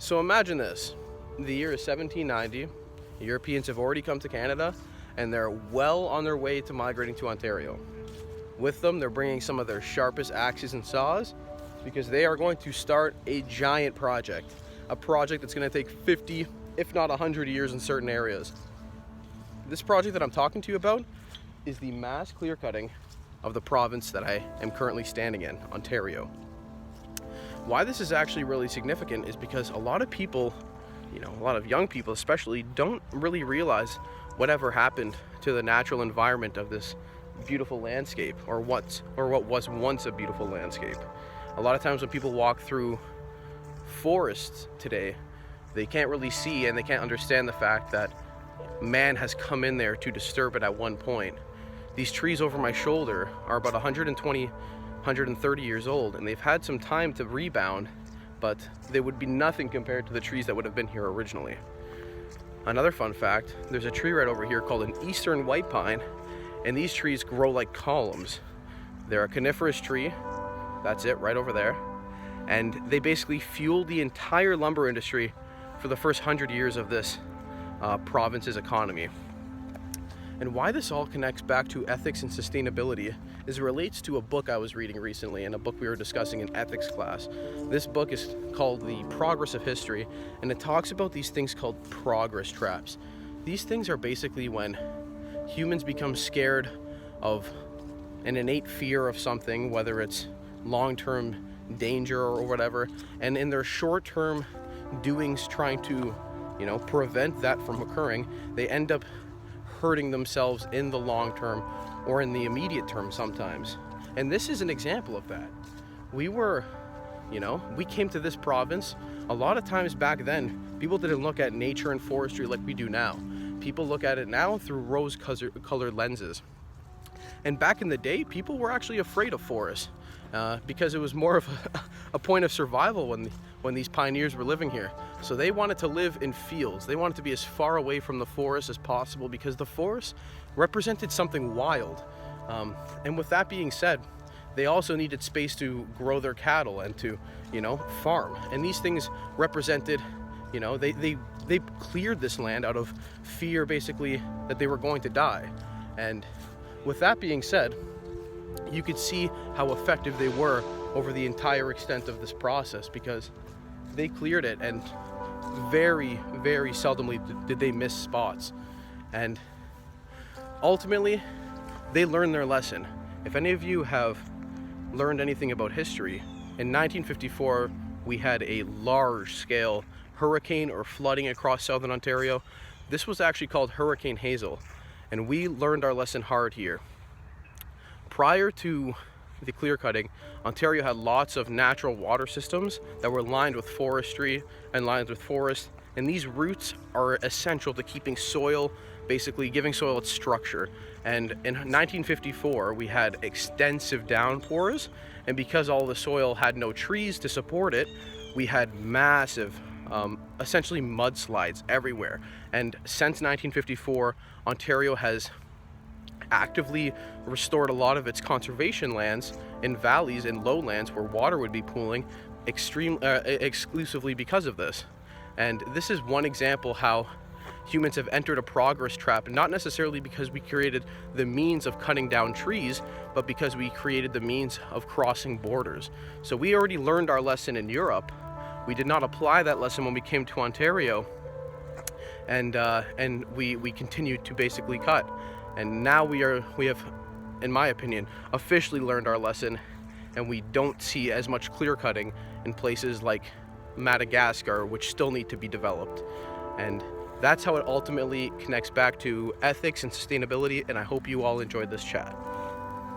So imagine this. The year is 1790. Europeans have already come to Canada and they're well on their way to migrating to Ontario. With them, they're bringing some of their sharpest axes and saws because they are going to start a giant project. A project that's going to take 50, if not 100 years in certain areas. This project that I'm talking to you about is the mass clear cutting of the province that I am currently standing in, Ontario. Why this is actually really significant is because a lot of people, a lot of young people especially, don't really realize whatever happened to the natural environment of this beautiful landscape, or what was once a beautiful landscape. A lot of times when people walk through forests today, they can't really see and they can't understand the fact that man has come in there to disturb it at one point. These trees over my shoulder are about 120, 130 years old, and they've had some time to rebound, but they would be nothing compared to the trees that would have been here originally. Another fun fact, there's a tree right over here called an eastern white pine, and these trees grow like columns. They're a coniferous tree, that's it right over there, and they basically fuel the entire lumber industry for the first 100 years of this province's economy. And why this all connects back to ethics and sustainability is it relates to a book I was reading recently, and a book we were discussing in ethics class. This book is called The Progress of History, and it talks about these things called progress traps. These things are basically when humans become scared of an innate fear of something, whether it's long-term danger or whatever, and in their short-term doings trying to prevent that from occurring, they end up hurting themselves in the long term or in the immediate term sometimes. And this is an example of that. We came to this province, a lot of times back then, people didn't look at nature and forestry like we do now. People look at it now through rose-colored lenses. And back in the day, people were actually afraid of forests because it was more of a point of survival when these pioneers were living here. So they wanted to live in fields. They wanted to be as far away from the forest as possible because the forest represented something wild. And with that being said, they also needed space to grow their cattle and to, farm. And these things represented, they cleared this land out of fear, basically, that they were going to die. And with that being said, you could see how effective they were over the entire extent of this process because they cleared it, and very, very seldomly did they miss spots. And ultimately, they learned their lesson. If any of you have learned anything about history, in 1954, we had a large-scale hurricane or flooding across southern Ontario. This was actually called Hurricane Hazel, and we learned our lesson hard here. Prior to the clear cutting, Ontario had lots of natural water systems that were lined with forestry and lined with forest, and these roots are essential to keeping soil, basically giving soil its structure. And in 1954, we had extensive downpours, and because all the soil had no trees to support it, we had massive, essentially mudslides everywhere. And since 1954, Ontario has actively restored a lot of its conservation lands in valleys and lowlands where water would be pooling exclusively because of this. And this is one example how humans have entered a progress trap, not necessarily because we created the means of cutting down trees, but because we created the means of crossing borders. So we already learned our lesson in Europe. We did not apply that lesson when we came to Ontario, and we continued to basically cut. And now we have, in my opinion, officially learned our lesson, and we don't see as much clear cutting in places like Madagascar, which still need to be developed. And that's how it ultimately connects back to ethics and sustainability, and I hope you all enjoyed this chat.